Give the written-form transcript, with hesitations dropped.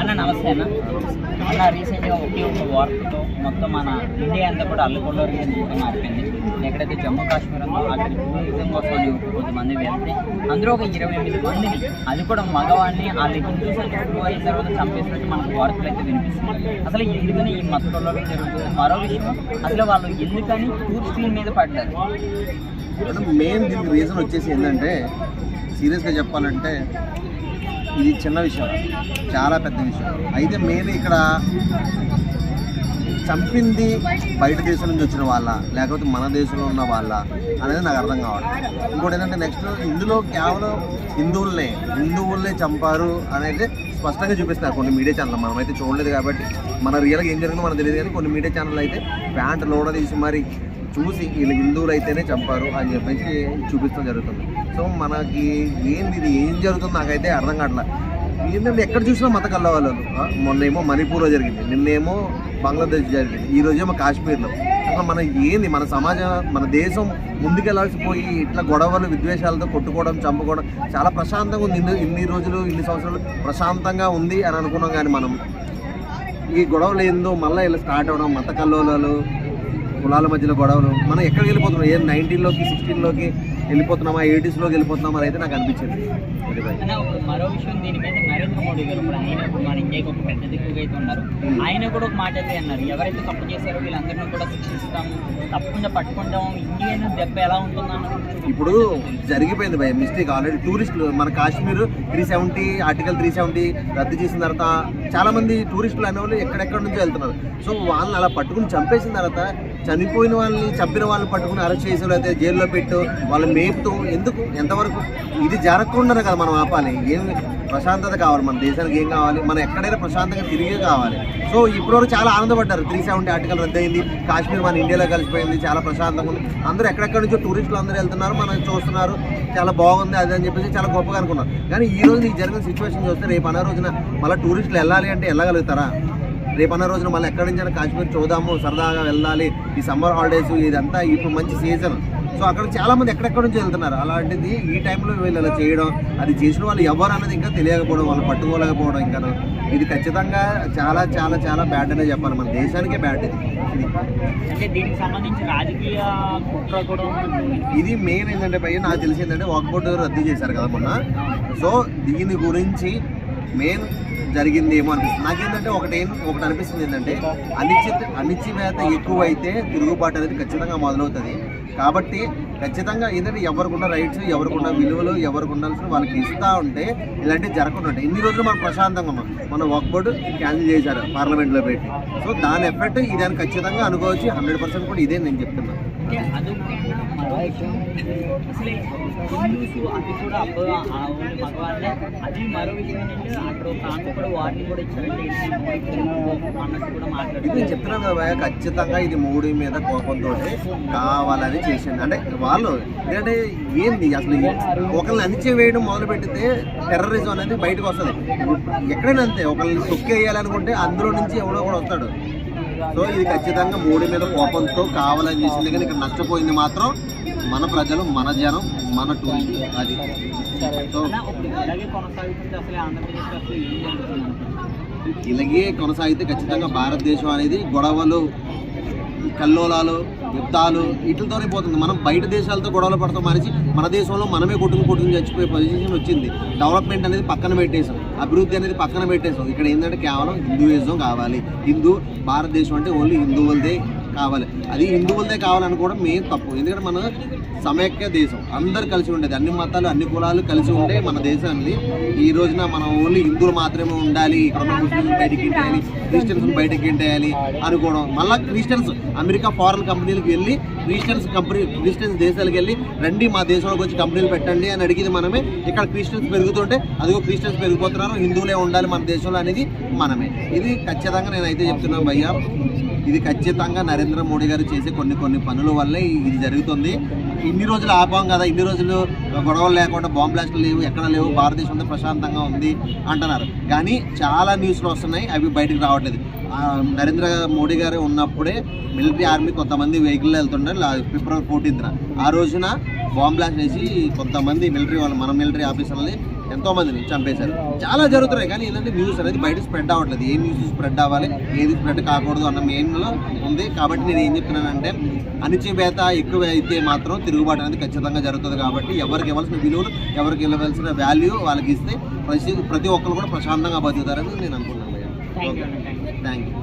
అన్న నమస్తే అన్న. అన్న రీసెంట్గా ఒక వార్తతో మొత్తం మన ఇండియా అంతా కూడా అల్లకొల్లరికి మారిపోయింది. ఎక్కడైతే జమ్మూ కాశ్మీర్ ఉందో అక్కడికి టూరిజం కోసం కొంతమంది వెళ్తే అందులో ఒక 28 మందిని, అది కూడా మగవాడిని వాళ్ళు హిందూస్ అని ప్రూవ్ అయిన తర్వాత చంపేసినట్టు మనకు వార్తలు అయితే వినిపిస్తుంది. అసలు ఎందుకని ఈ మతకొల్లలు జరుగుతుంది? మరో విషయం, అసలు వాళ్ళు ఎందుకని టూరిస్టుల మీద పడ్డారు? మెయిన్ దీనికి రీజన్ వచ్చేసి ఏంటంటే, సీరియస్గా చెప్పాలంటే ఇది చిన్న విషయం, చాలా పెద్ద విషయం. అయితే మెయిన్ ఇక్కడ చంపింది బయట దేశం నుంచి వచ్చిన వాళ్ళ, లేకపోతే మన దేశంలో ఉన్న వాళ్ళ అనేది నాకు అర్థం కావాలి. ఇంకోటి ఏంటంటే నెక్స్ట్ ఇందులో కేవలం హిందువులనే చంపారు అనేది స్పష్టంగా చూపిస్తున్నారు కొన్ని మీడియా ఛానల్. మనమైతే చూడలేదు కాబట్టి మన రియల్గా ఏం జరిగిందో మనకు తెలియదు. కానీ కొన్ని మీడియా ఛానల్ అయితే ప్యాంట్ లోడ తీసి మరి చూసి వీళ్ళు హిందువులు అయితేనే చంపారు అని చెప్పేసి చూపించడం జరుగుతుంది. సో మనకి ఏంది ఇది ఏం జరుగుతుందో నాకైతే అర్థం కావట్లేదు. ఏంటంటే ఎక్కడ చూసినా మత కలవాళ్ళు. మొన్నేమో మణిపూర్లో జరిగింది, నిన్నేమో బంగ్లాదేశ్ జరిగింది, ఈరోజేమో కాశ్మీర్లో. అసలు మన ఏంది మన సమాజం, మన దేశం ముందుకెళ్లాల్సిపోయి ఇట్లా గొడవలు విద్వేషాలతో కొట్టుకోవడం, చంపుకోవడం చాలా ప్రశాంతంగా ఉంది. ఇన్ని రోజులు ఇన్ని సంవత్సరాలు ప్రశాంతంగా ఉంది అని అనుకున్నాం. కానీ మనం ఈ గొడవలు ఏందో మళ్ళీ ఇలా స్టార్ట్ అవ్వడం, మత కల్లోలాలు, కులాల మధ్యలో గొడవలు. మనం ఎక్కడికి వెళ్ళిపోతున్నాం? ఏ 19లోకి 16లోకి వెళ్ళిపోతున్నామా, 80స్లోకి వెళ్ళిపోతున్నామా అని అయితే నాకు అనిపించింది. మరో విషయం, దీని మీద నరేంద్ర మోడీ గారు ఇప్పుడు ఆయన మన ఇండియాకి ఒక పెద్ద దిక్కుగా అయితే ఉన్నారు. ఆయన కూడా ఒక మాట అయితే అన్నారు, ఎవరైతే తప్పు చేశారో వీళ్ళందరినీ కూడా శిక్షిస్తాము, తప్పకుండా పట్టుకుంటాము, ఇండియన్ దెబ్బ ఎలా ఉంటుందన్నారు. ఇప్పుడు జరిగిపోయింది భయ మిస్టేక్. ఆల్రెడీ టూరిస్టులు మన కాశ్మీర్ 370 ఆర్టికల్ 370 రద్దు చేసిన తర్వాత చాలా మంది టూరిస్టులు అనేవాళ్ళు ఎక్కడెక్కడి నుంచో వెళ్తున్నారు. సో వాళ్ళని అలా పట్టుకుని చంపేసిన తర్వాత చనిపోయిన వాళ్ళని, చంపిన వాళ్ళని పట్టుకుని అరెస్ట్ చేసేవాళ్ళు అయితే జైల్లో పెట్టు, వాళ్ళని మేపుతూ ఎందుకు, ఎంతవరకు? ఇది జరగకుండానే కదా మనం ఆపాలి. ఏం ప్రశాంతత కావాలి మన దేశానికి, ఏం కావాలి? మనం ఎక్కడైనా ప్రశాంతంగా తిరిగే కావాలి. సో ఇప్పటివరకు చాలా ఆనందపడ్డారు. 370 ఆర్టికల్ రద్దయింది, కాశ్మీర్ మన ఇండియాలో కలిసిపోయింది, చాలా ప్రశాంతంగా ఉంది. అందరూ ఎక్కడెక్కడి నుంచో టూరిస్టులు అందరూ వెళ్తున్నారు, మనం చూస్తున్నారు, చాలా బాగుంది అది అని చెప్పేసి చాలా గొప్పగా అనుకున్నారు. కానీ ఈ రోజు నీకు జరిగిన సిచ్యువేషన్ చూస్తే రేపు అన్న రోజున మళ్ళీ టూరిస్టులు వెళ్ళాలి అంటే వెళ్ళగలుగుతారా? రేపు అన్న రోజున మళ్ళీ ఎక్కడి నుంచి కాశ్మీర్ చూద్దాము, సరదాగా వెళ్ళాలి, ఈ సమ్మర్ హాలిడేస్ ఇదంతా ఇప్పుడు మంచి సీజన్. సో అక్కడ చాలామంది ఎక్కడెక్కడి నుంచి వెళ్తున్నారు. అలాంటిది ఈ టైంలో వీళ్ళు అలా చేయడం, అది చేసిన వాళ్ళు ఎవరు అన్నది ఇంకా తెలియకపోవడం, వాళ్ళు పట్టుకోలేకపోవడం, ఇంకా ఇది ఖచ్చితంగా చాలా చాలా చాలా బ్యాడ్ అనే చెప్పాలి. మన దేశానికే బ్యాడ్ ఇది. అంటే దీనికి సంబంధించి రాజకీయ కుట్ర కూడా ఇది మెయిన్ ఏంటంటే భయ్య నాకు తెలిసి ఏంటంటే వక్ఫ్ బోర్డు రద్దు చేశారు కదా మొన్న. సో దీని గురించి మెయిన్ జరిగింది ఏమో అనిపిస్తుంది నాకేంటంటే. ఒకటి అనిపిస్తుంది ఏంటంటే, అణిచివేత ఎక్కువైతే తిరుగుబాటు అనేది ఖచ్చితంగా మొదలవుతుంది. కాబట్టి ఖచ్చితంగా ఏంటంటే ఎవరికున్న రైట్స్, ఎవరికున్న విలువలు, ఎవరికి ఉండాల్సిన వాళ్ళకి ఇస్తూ ఉంటే ఇలాంటివి జరగకుండా ఉంటాయి. ఇన్ని రోజులు మనం ప్రశాంతంగా ఉన్నాం, మన వక్ఫ్ బోర్డు క్యాన్సిల్ చేశారు పార్లమెంట్లో పెట్టి. సో దాని ఎఫెక్ట్ ఇదని ఖచ్చితంగా అనుకోవచ్చు. 100% కూడా ఇదే నేను చెప్తున్నాను. అది మరో విషయం ఏంటంటే, అక్కడ ఒక ఆమె కూడా వార్నింగ్ కూడా ఇచ్చారంటే అన్నట్టు కూడా మాట్లాడుతుంది. ఇది నేను చెప్తున్నాను కదా భయ, ఖచ్చితంగా ఇది మోడీ మీద కోపంతో కావాలని చేసింది. అంటే వాళ్ళు ఏంటంటే ఏంది అసలు ఒకరిని అణిచివేయడం మొదలు పెట్టితే టెర్రరిజం అనేది బయటకు వస్తుంది. ఎక్కడైనా అంతే, ఒకరిని తొక్కేయాలనుకుంటే అందులో నుంచి ఎవడో కూడా వస్తాడు. సో ఇది ఖచ్చితంగా మోడీ మీద కోపంతో కావాలని చేసింది. కానీ ఇక్కడ నష్టపోయింది మాత్రం మన ప్రజలు, మన జనం, మన టూరిస్ట్. అది సో ఇలాగే కొనసాగితే ఖచ్చితంగా భారతదేశం అనేది గొడవలు, కల్లోలాలు, యుద్ధాలు వీటితోనే పోతుంది. మనం బయట దేశాలతో గొడవలు పడతాం మనిషి, మన దేశంలో మనమే కొట్టుకుని చచ్చిపోయే పొజిషన్ వచ్చింది. డెవలప్మెంట్ అనేది పక్కన పెట్టేసాం, అభివృద్ధి అనేది పక్కన పెట్టేసాం. ఇక్కడ ఏంటంటే కేవలం హిందూయిజం కావాలి, భారతదేశం అంటే ఓన్లీ హిందువులదే కావాలి. అది హిందువులదే కావాలనుకోవడం మెయిన్ తప్పు. ఎందుకంటే మన సమైక్య దేశం, అందరు కలిసి ఉండేది, అన్ని మతాలు అన్ని కులాలు కలిసి ఉంటే మన దేశాన్ని. ఈ రోజున మనం ఓన్లీ హిందువులు మాత్రమే ఉండాలి, ఇక్కడ ముస్లింలు బయటకి ఇంటేయాలి, క్రిస్టియన్స్ బయటకి ఇంటేయాలి అనుకోవడం. మళ్ళీ క్రిస్టియన్స్ అమెరికా ఫారెన్ కంపెనీలకు వెళ్ళి క్రిస్టియన్స్ దేశాలకు వెళ్ళి రండి మా దేశంలోకి వచ్చి కంపెనీలు పెట్టండి అని అడిగింది మనమే. ఇక్కడ క్రిస్టియన్స్ పెరుగుతుంటే అదిగో క్రిస్టియన్స్ పెరిగిపోతున్నారు, హిందువులే ఉండాలి మన దేశంలో అనేది మనమే. ఇది ఖచ్చితంగా నేనైతే చెప్తున్నాను భయ్యా, ఇది ఖచ్చితంగా నరేంద్ర మోడీ గారు చేసే కొన్ని పనుల వల్లే ఇది జరుగుతుంది. ఇన్ని రోజులు ఆపాం కదా, ఇన్ని రోజులు గొడవలు లేకుండా, బాంబ్ బ్లాస్టులు లేవు, ఎక్కడ లేవు, భారతదేశం అంతా ప్రశాంతంగా ఉంది అంటున్నారు. కానీ చాలా న్యూస్లు వస్తున్నాయి, అవి బయటకు రావట్లేదు. నరేంద్ర మోడీ గారు ఉన్నప్పుడే మిలిటరీ ఆర్మీ కొంతమంది వెహికల్లో వెళ్తుంటారు. ఫిబ్రవరి 14న ఆ రోజున బాంబ్ బ్లాస్ట్ చేసి కొంతమంది మిలిటరీ వాళ్ళు, మన మిలిటరీ ఆఫీసర్లని ఎంతో మందిని చంపేశారు. చాలా జరుగుతున్నాయి, కానీ ఏంటంటే న్యూస్ అనేది బయట స్ప్రెడ్ అవ్వట్లేదు. ఏ న్యూస్ స్ప్రెడ్ అవ్వాలి, ఏది స్ప్రెడ్ కాకూడదు అన్న మెయిన్లో ఉంది. కాబట్టి నేను ఏం చెప్తున్నానంటే, అణిచివేత ఎక్కువ అయితే మాత్రం తిరుగుబాటు అనేది ఖచ్చితంగా జరుగుతుంది. కాబట్టి ఎవరికి ఇవ్వాల్సిన విలువలు, ఎవరికి ఇవ్వాల్సిన వాల్యూ వాళ్ళకి ఇస్తే ప్రతి ఒక్కరు కూడా ప్రశాంతంగా బతుకుతారని నేను అనుకుంటున్నాను. Thank you. Thank you.